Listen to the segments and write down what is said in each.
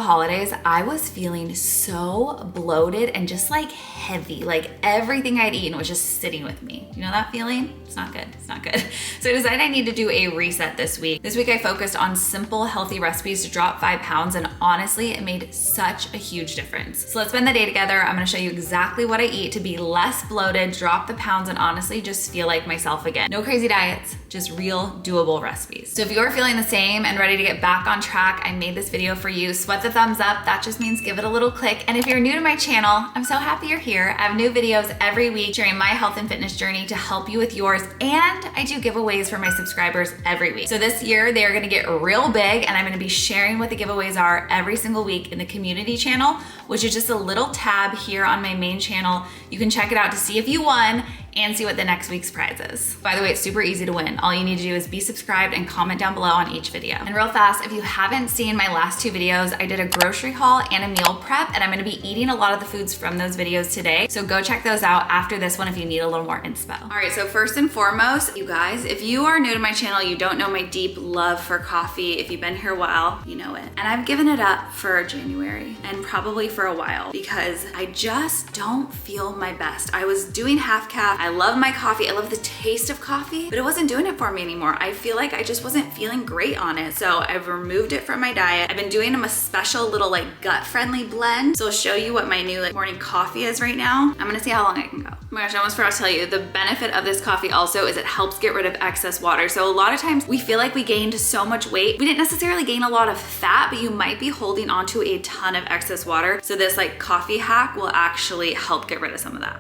holidays, I was feeling so bloated and just like heavy. Like everything I'd eaten was just sitting with me. You know that feeling? It's not good. It's not good. So I decided I need to do a reset this week. This week I focused on simple, healthy recipes to drop 5 pounds, and honestly, it made such a huge difference. So let's spend the day together. I'm gonna show you exactly what I eat to be less bloated, drop the pounds, and honestly just feel like myself again. No crazy diets, just real doable recipes. So if you're feeling the same and ready to get back on track, I made this video for you. Sweat the thumbs up. That just means give it a little click. And if you're new to my channel, I'm so happy you're here. I have new videos every week sharing my health and fitness journey to help you with yours. And I do giveaways for my subscribers every week. So this year they are gonna get real big, and I'm gonna be sharing what the giveaways are every single week in the community channel, which is just a little tab here on my main channel. You can check it out to see if you won and see what the next week's prize is. By the way, it's super easy to win. All you need to do is be subscribed and comment down below on each video. And real fast, if you haven't seen my last 2 videos, I did a grocery haul and a meal prep, and I'm gonna be eating a lot of the foods from those videos today. So go check those out after this one if you need a little more inspo. All right, so first and foremost, you guys, if you are new to my channel, you don't know my deep love for coffee. If you've been here a while, you know it. And I've given it up for January and probably for a while because I just don't feel my best. I was doing half calf. I love my coffee. I love the taste of coffee, but it wasn't doing it for me anymore. I feel like I just wasn't feeling great on it. So I've removed it from my diet. I've been doing them a special little like gut friendly blend. So I'll show you what my new like morning coffee is right now. I'm gonna see how long I can go. Oh my gosh, I almost forgot to tell you, the benefit of this coffee also is it helps get rid of excess water. So a lot of times we feel like we gained so much weight. We didn't necessarily gain a lot of fat, but you might be holding onto a ton of excess water. So this like coffee hack will actually help get rid of some of that.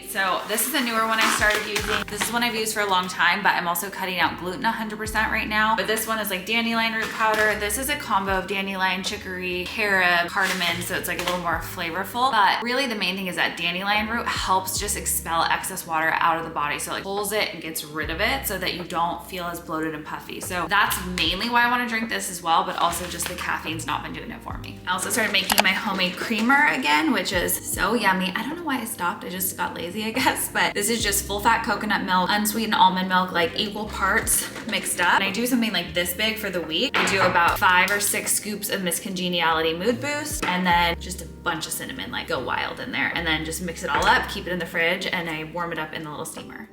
So this is a newer one I started using. This is one I've used for a long time, but I'm also cutting out gluten 100% right now. But this one is like dandelion root powder. This is a combo of dandelion, chicory, carob, cardamom, so it's like a little more flavorful. But really the main thing is that dandelion root helps just expel excess water out of the body. So it like pulls it and gets rid of it so that you don't feel as bloated and puffy. So that's mainly why I want to drink this as well, but also just the caffeine's not been doing it for me. I also started making my homemade creamer again, which is so yummy. I don't know why I stopped. I just got lazy, I guess, but this is just full fat coconut milk, unsweetened almond milk, like equal parts mixed up. And I do something like this big for the week. I do about 5 or 6 scoops of Miss Congeniality Mood Boost, and then just a bunch of cinnamon, like go wild in there, and then just mix it all up, keep it in the fridge, and I warm it up in the little steamer.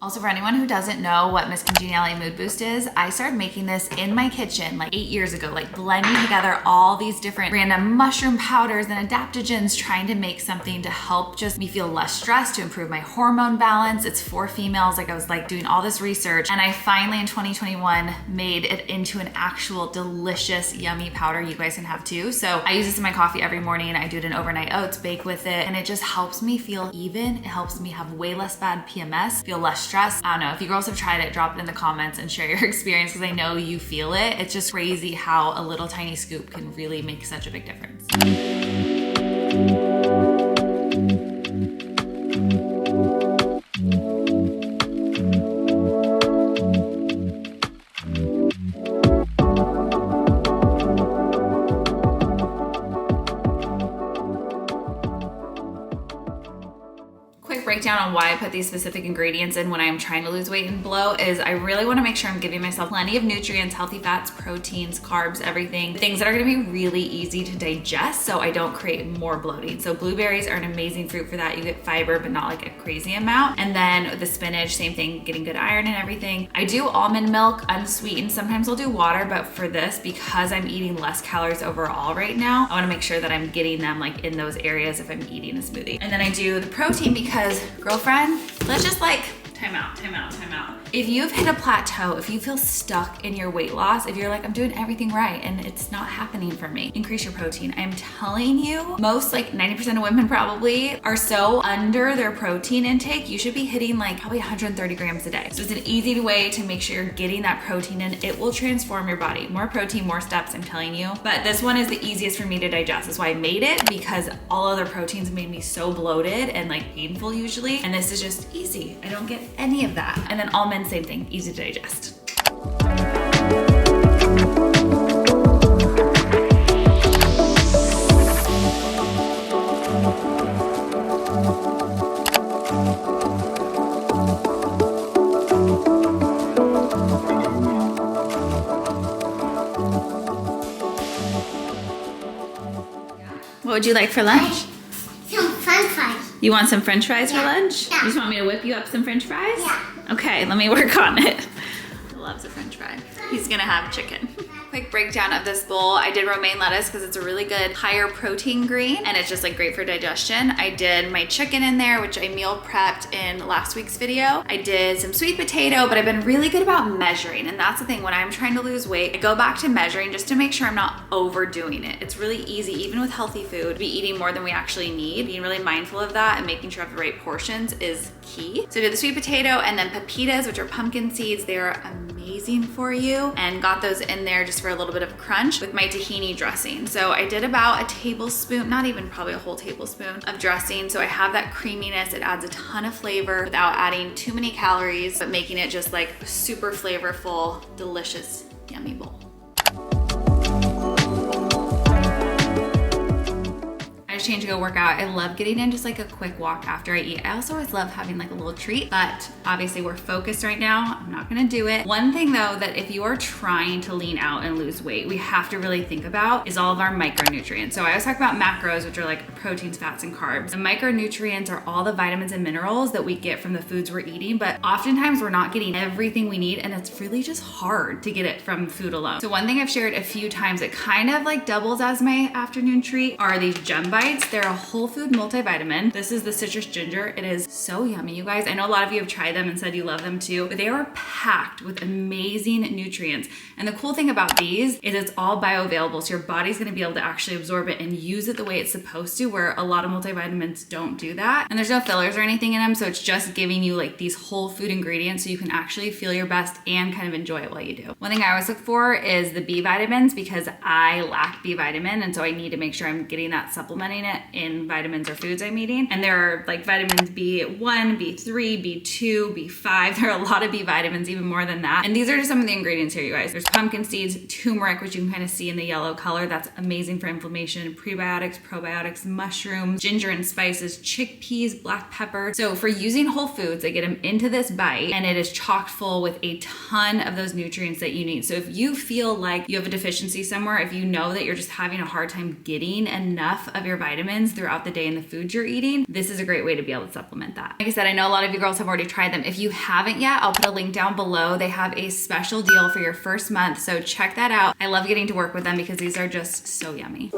Also, for anyone who doesn't know what Miss Congeniality Mood Boost is, I started making this in my kitchen like 8 years ago, like blending together all these different random mushroom powders and adaptogens, trying to make something to help just me feel less stressed, to improve my hormone balance. It's for females. Like I was like doing all this research, and I finally in 2021 made it into an actual delicious, yummy powder you guys can have too. So I use this in my coffee every morning. I do it in overnight oats, bake with it, and it just helps me feel even. It helps me have way less bad PMS, feel less stressed. I don't know, if you girls have tried it, drop it in the comments and share your experience because I know you feel it. It's just crazy how a little tiny scoop can really make such a big difference. Breakdown on why I put these specific ingredients in when I'm trying to lose weight and blow is I really want to make sure I'm giving myself plenty of nutrients, healthy fats, proteins, carbs, everything, things that are going to be really easy to digest so I don't create more bloating. So blueberries are an amazing fruit for that. You get fiber, but not like a crazy amount. And then the spinach, same thing, getting good iron and everything. I do almond milk unsweetened. Sometimes I'll do water, but for this, because I'm eating less calories overall right now, I want to make sure that I'm getting them like in those areas if I'm eating a smoothie. And then I do the protein because girlfriend, let's just like time out. If you've hit a plateau, if you feel stuck in your weight loss, if you're like, I'm doing everything right and it's not happening for me, increase your protein. I'm telling you, most like 90% of women probably are so under their protein intake. You should be hitting like probably 130 grams a day. So it's an easy way to make sure you're getting that protein in. It will transform your body. More protein, more steps, I'm telling you. But this one is the easiest for me to digest. That's why I made it, because all other proteins made me so bloated and like painful usually. And this is just easy. I don't get any of that. And then almonds, same thing, easy to digest. would you like for lunch? Some french fries. You want some french fries for lunch? Yeah. You just want me to whip you up some french fries? Yeah. Okay, let me work on it. He loves a french fry. He's gonna have chicken. Quick breakdown of this bowl. I did romaine lettuce because it's a really good higher protein green and it's just like great for digestion. I did my chicken in there, which I meal prepped in last week's video. I did some sweet potato, but I've been really good about measuring. And that's the thing, when I'm trying to lose weight, I go back to measuring just to make sure I'm not overdoing it. It's really easy, even with healthy food, to be eating more than we actually need. Being really mindful of that and making sure I have the right portions is key. So I did the sweet potato and then pepitas, which are pumpkin seeds. They're amazing for you, and got those in there just for a little bit of crunch with my tahini dressing. So I did about a tablespoon, not even probably a whole tablespoon of dressing. So I have that creaminess. It adds a ton of flavor without adding too many calories, but making it just like super flavorful, delicious, yummy bowl. I just changed to go work out. I love getting in just like a quick walk after I eat. I also always love having like a little treat, but obviously we're focused right now. I'm not gonna do it. One thing though, that if you are trying to lean out and lose weight, we have to really think about is all of our micronutrients. So I always talk about macros, which are like proteins, fats, and carbs. The micronutrients are all the vitamins and minerals that we get from the foods we're eating, but oftentimes we're not getting everything we need, and it's really just hard to get it from food alone. So one thing I've shared a few times that kind of like doubles as my afternoon treat are these gem bites. They're a whole food multivitamin. This is the citrus ginger. It is so yummy, you guys. I know a lot of you have tried them and said you love them too, but they are packed with amazing nutrients. And the cool thing about these is it's all bioavailable. So your body's gonna be able to actually absorb it and use it the way it's supposed to, where a lot of multivitamins don't do that. And there's no fillers or anything in them. So it's just giving you like these whole food ingredients so you can actually feel your best and kind of enjoy it while you do. One thing I always look for is the B vitamins, because I lack B vitamin. And so I need to make sure I'm getting that, supplementing it in vitamins or foods I'm eating. And there are like vitamins B1, B3, B2, B5. There are a lot of B vitamins, even more than that. And these are just some of the ingredients here, you guys. There's pumpkin seeds, turmeric, which you can kind of see in the yellow color. That's amazing for inflammation. Prebiotics, probiotics, mushrooms, ginger and spices, chickpeas, black pepper. So for using whole foods, I get them into this bite, and it is chock full with a ton of those nutrients that you need. So if you feel like you have a deficiency somewhere, if you know that you're just having a hard time getting enough of your vitamins throughout the day in the foods you're eating, this is a great way to be able to supplement that. Like I said, I know a lot of you girls have already tried them. If you haven't yet, I'll put a link down below. They have a special deal for your first month, so check that out. I love getting to work with them because these are just so yummy.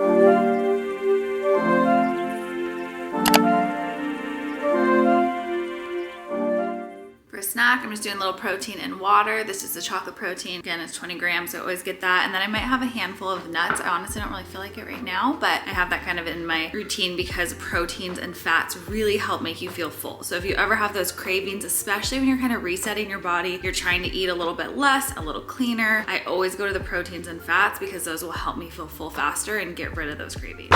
For a snack, I'm just doing a little protein and water. This is the chocolate protein. Again, it's 20 grams, so I always get that. And then I might have a handful of nuts. I honestly don't really feel like it right now, but I have that kind of in my routine because proteins and fats really help make you feel full. So if you ever have those cravings, especially when you're kind of resetting your body, you're trying to eat a little bit less, a little cleaner, I always go to the proteins and fats because those will help me feel full faster and get rid of those cravings.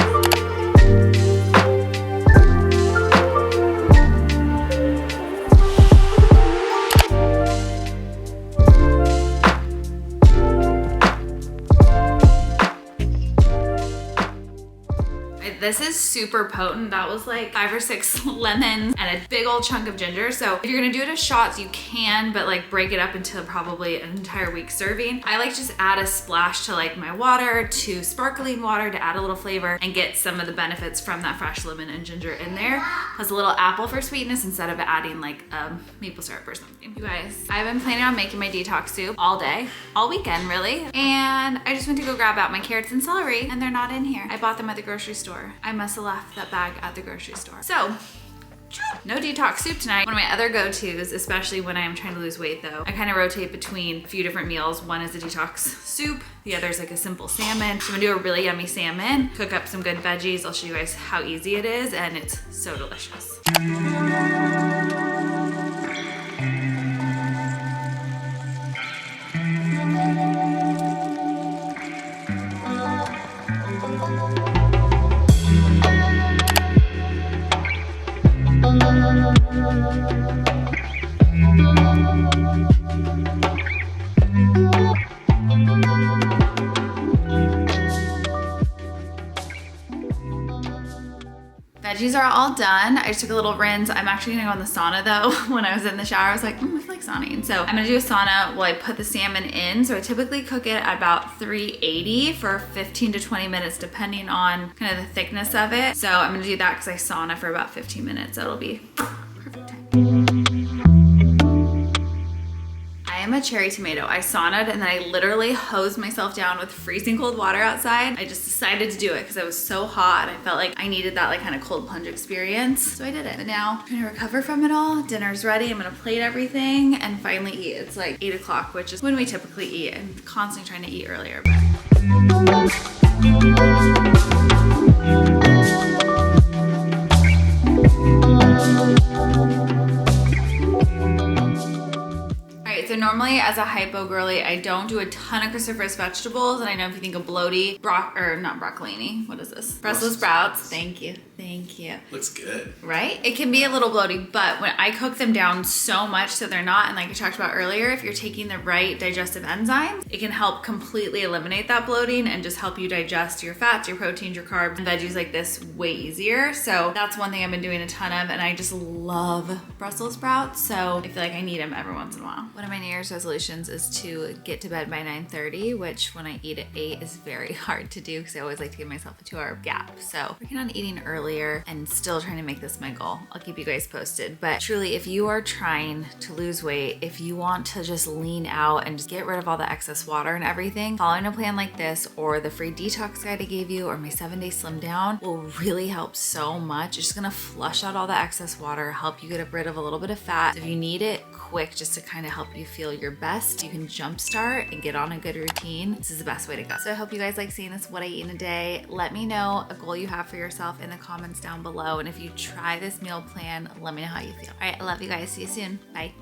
This is super potent. That was like 5 or 6 lemons and a big old chunk of ginger. So if you're gonna do it as shots, you can, but like break it up into probably an entire week serving. I like to just add a splash to like my water, to sparkling water, to add a little flavor and get some of the benefits from that fresh lemon and ginger in there. Plus a little apple for sweetness instead of adding like maple syrup or something. You guys, I've been planning on making my detox soup all day, all weekend really. And I just went to go grab out my carrots and celery and they're not in here. I bought them at the grocery store. I must have left that bag at the grocery store. So, no detox soup tonight. One of my other go-tos, especially when I'm trying to lose weight though, I kind of rotate between a few different meals. One is a detox soup, the other is like a simple salmon. So I'm gonna do a really yummy salmon, cook up some good veggies. I'll show you guys how easy it is, and it's so delicious. Veggies are all done. I just took a little rinse. I'm actually gonna go in the sauna though. When I was in the shower, I was like, I feel like sauning. So I'm gonna do a sauna while I put the salmon in. So I typically cook it at about 380 for 15 to 20 minutes, depending on kind of the thickness of it. So I'm gonna do that because I sauna for about 15 minutes. So it'll be perfect time. I am a cherry tomato. I saunaed and then I literally hosed myself down with freezing cold water outside. I just decided to do it because it was so hot. I felt like I needed that like kind of cold plunge experience. So I did it. But now I'm trying to recover from it all. Dinner's ready. I'm gonna plate everything and finally eat. It's like 8 o'clock, which is when we typically eat. I'm constantly trying to eat earlier, but. So normally as a hypo girly, I don't do a ton of cruciferous vegetables. And I know if you think of bloaty, not broccolini, what is this? Brussels sprouts. Thank you. Thank you. Looks good. Right? It can be a little bloaty, but when I cook them down so much so they're not, and like I talked about earlier, if you're taking the right digestive enzymes, it can help completely eliminate that bloating and just help you digest your fats, your proteins, your carbs, and veggies like this way easier. So that's one thing I've been doing a ton of, and I just love Brussels sprouts. So I feel like I need them every once in a while. One of my New Year's resolutions is to get to bed by 9:30, which when I eat at 8 is very hard to do because I always like to give myself a 2-hour gap. So working on eating earlier and still trying to make this my goal. I'll keep you guys posted. But truly, if you are trying to lose weight, if you want to just lean out and just get rid of all the excess water and everything, following a plan like this or the free detox guide I gave you or my 7-day slim down will really help so much. It's just gonna flush out all the excess water, help you get rid of a little bit of fat. So if you need it quick just to kind of help you feel your best, you can jumpstart and get on a good routine. This is the best way to go. So I hope you guys like seeing this, what I eat in a day. Let me know a goal you have for yourself in the comments down below. And if you try this meal plan, let me know how you feel. All right, I love you guys. See you soon. Bye.